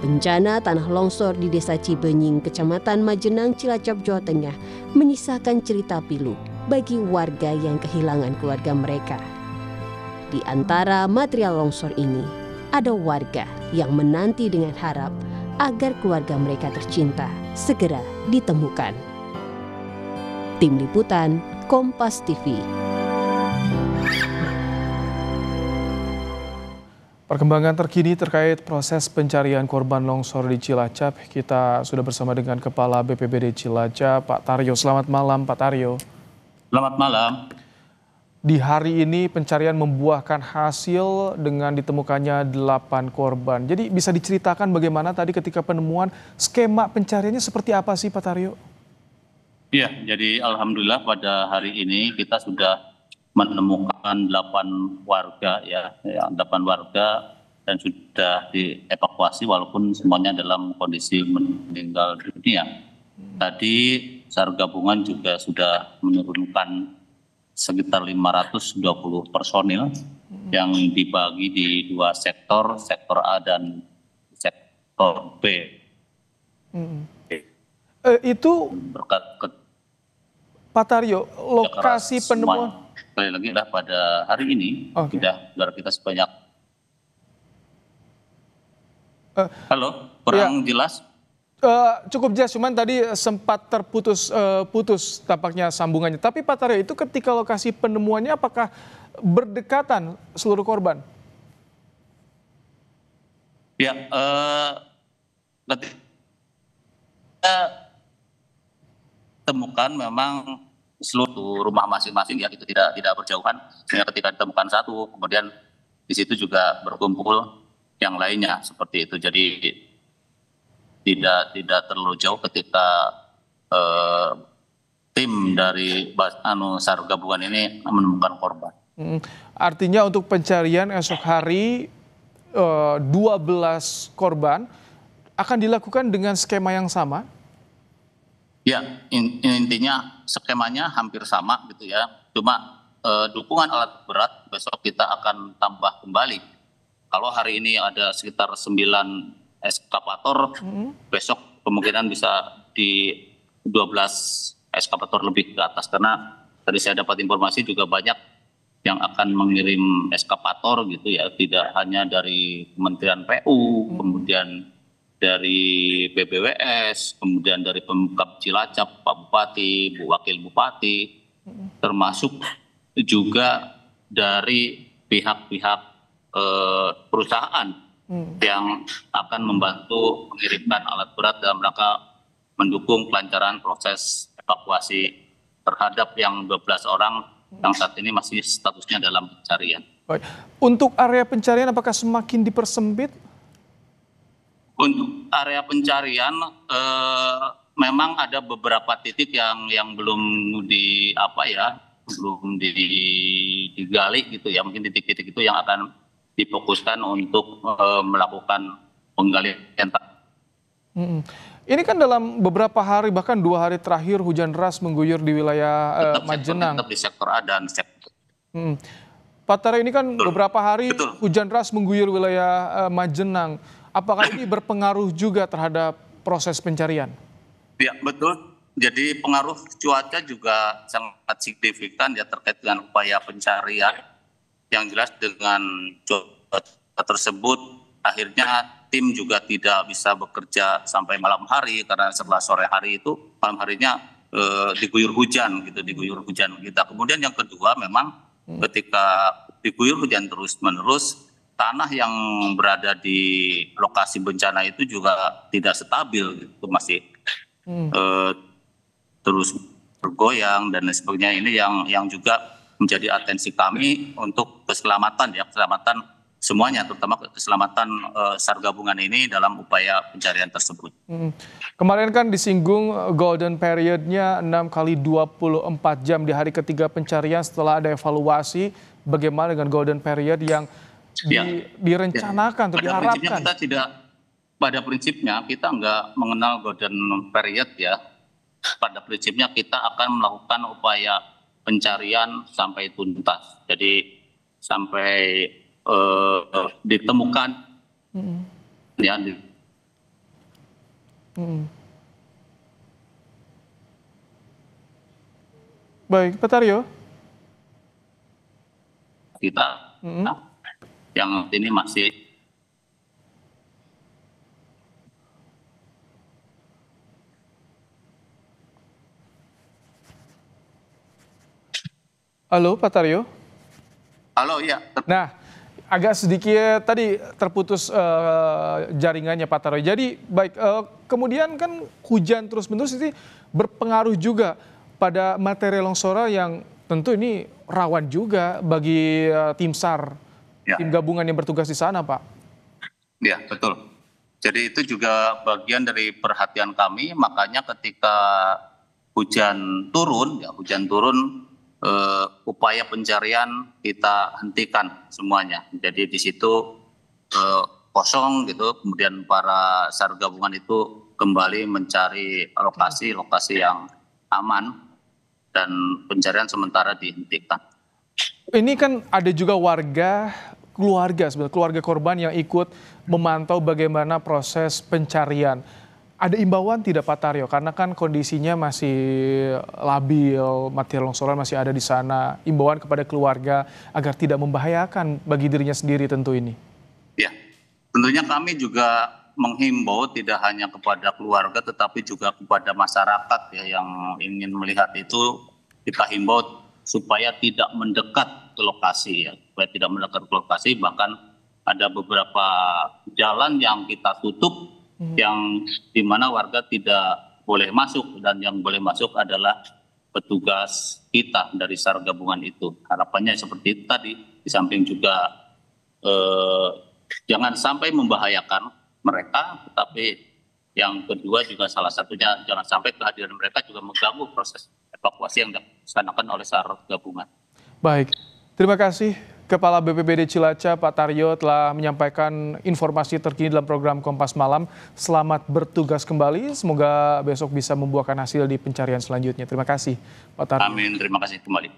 Bencana tanah longsor di Desa Cibenying, Kecamatan Majenang, Cilacap, Jawa Tengah menyisakan cerita pilu bagi warga yang kehilangan keluarga mereka. Di antara material longsor ini, ada warga yang menanti dengan harap agar keluarga mereka tercinta segera ditemukan. Tim Liputan Kompas TV. Perkembangan terkini terkait proses pencarian korban longsor di Cilacap, kita sudah bersama dengan Kepala BPBD Cilacap, Pak Taryo. Selamat malam, Pak Taryo. Selamat malam. Di hari ini pencarian membuahkan hasil dengan ditemukannya 8 korban. Jadi bisa diceritakan bagaimana tadi ketika penemuan, skema pencariannya seperti apa sih, Pak Taryo? Iya, jadi alhamdulillah pada hari ini kita sudah menemukan 8 warga ya 8 warga dan sudah dievakuasi walaupun semuanya dalam kondisi meninggal dunia. Tadi SAR gabungan juga sudah menurunkan sekitar 520 personil yang dibagi di 2 sektor, sektor A dan sektor B. Itu Pak Taryo, lokasi penemuan sekali lagi adalah pada hari ini sudah kita sebanyak. Halo, kurang jelas? Cukup jelas, cuman tadi sempat putus tampaknya sambungannya. Tapi Pak Taryo, itu ketika lokasi penemuannya apakah berdekatan seluruh korban? Ya, ketika temukan memang seluruh rumah masing-masing ya itu tidak berjauhan, sehingga ketika ditemukan satu kemudian di situ juga berkumpul yang lainnya seperti itu. Jadi tidak terlalu jauh ketika tim dari SAR gabungan ini menemukan korban. Artinya untuk pencarian esok hari 12 korban akan dilakukan dengan skema yang sama? Ya, intinya skemanya hampir sama gitu ya. Cuma dukungan alat berat besok kita akan tambah kembali. Kalau hari ini ada sekitar 9 eskavator, besok kemungkinan bisa di 12 eskavator lebih ke atas. Karena tadi saya dapat informasi juga banyak yang akan mengirim eskavator gitu ya. Tidak hanya dari Kementerian PU, kemudian dari BPWS, kemudian dari Pemkab Cilacap, Pak Bupati, Bu Wakil Bupati, termasuk juga dari pihak-pihak perusahaan yang akan membantu mengirimkan alat berat dalam rangka mendukung kelancaran proses evakuasi terhadap yang 12 orang yang saat ini masih statusnya dalam pencarian. Baik. Untuk area pencarian apakah semakin dipersempit? Untuk area pencarian memang ada beberapa titik yang belum digali gitu ya. Mungkin titik-titik itu yang akan difokuskan untuk melakukan penggalian. Ini kan dalam beberapa hari bahkan 2 hari terakhir hujan deras mengguyur di wilayah Majenang. Tetap di sektor A dan sektor. Pak Taryo, ini kan beberapa hari hujan deras mengguyur wilayah Majenang. Apakah ini berpengaruh juga terhadap proses pencarian? Ya, betul. Jadi pengaruh cuaca juga sangat signifikan ya terkait dengan upaya pencarian. Yang jelas dengan cuaca tersebut akhirnya tim juga tidak bisa bekerja sampai malam hari karena setelah sore hari itu malam harinya diguyur hujan kita. Kemudian yang kedua memang ketika diguyur hujan terus-menerus, tanah yang berada di lokasi bencana itu juga tidak stabil gitu, masih terus bergoyang dan lain sebagainya. Ini yang juga menjadi atensi kami untuk keselamatan semuanya, terutama keselamatan SAR gabungan ini dalam upaya pencarian tersebut. Kemarin kan disinggung golden periodnya 6 kali 24 jam di hari ketiga pencarian setelah ada evaluasi. Bagaimana dengan golden period yang direncanakan atau diharapkan? Pada prinsipnya kita nggak mengenal golden period ya. Pada prinsipnya kita akan melakukan upaya pencarian sampai tuntas. Jadi sampai ditemukan ya Mm. Baik, Pak Taryo. Kita yang ini masih Halo, Pak Taryo. halo ya. Nah, agak sedikit tadi terputus jaringannya Pak Taryo. Jadi baik, kemudian kan hujan terus-menerus ini berpengaruh juga pada materi longsor yang tentu ini rawan juga bagi tim SAR, Ya. tim gabungan yang bertugas di sana, Pak. Ya, betul. Jadi itu juga bagian dari perhatian kami, makanya ketika hujan turun, upaya pencarian kita hentikan semuanya. Jadi di situ kosong gitu, kemudian para SAR gabungan itu kembali mencari lokasi yang aman dan pencarian sementara dihentikan. Ini kan ada juga keluarga korban yang ikut memantau bagaimana proses pencarian. Ada imbauan tidak Pak Taryo? Karena kan kondisinya masih labil, material longsoran masih ada di sana. Imbauan kepada keluarga agar tidak membahayakan bagi dirinya sendiri tentu ini. Ya, tentunya kami juga menghimbau tidak hanya kepada keluarga tetapi juga kepada masyarakat ya, yang ingin melihat itu, kita himbau supaya tidak mendekat ke lokasi ya, supaya tidak mendekat ke lokasi. Bahkan ada beberapa jalan yang kita tutup yang dimana warga tidak boleh masuk, dan yang boleh masuk adalah petugas kita dari SAR gabungan itu. Harapannya seperti itu tadi, di samping juga jangan sampai membahayakan mereka, tetapi yang kedua juga salah satunya jangan sampai kehadiran mereka juga mengganggu proses evakuasi yang dilaksanakan oleh SAR gabungan. Baik, terima kasih Kepala BPBD Cilacap Pak Taryo telah menyampaikan informasi terkini dalam program Kompas Malam. Selamat bertugas kembali, semoga besok bisa membuahkan hasil di pencarian selanjutnya. Terima kasih Pak Taryo. Amin, terima kasih kembali.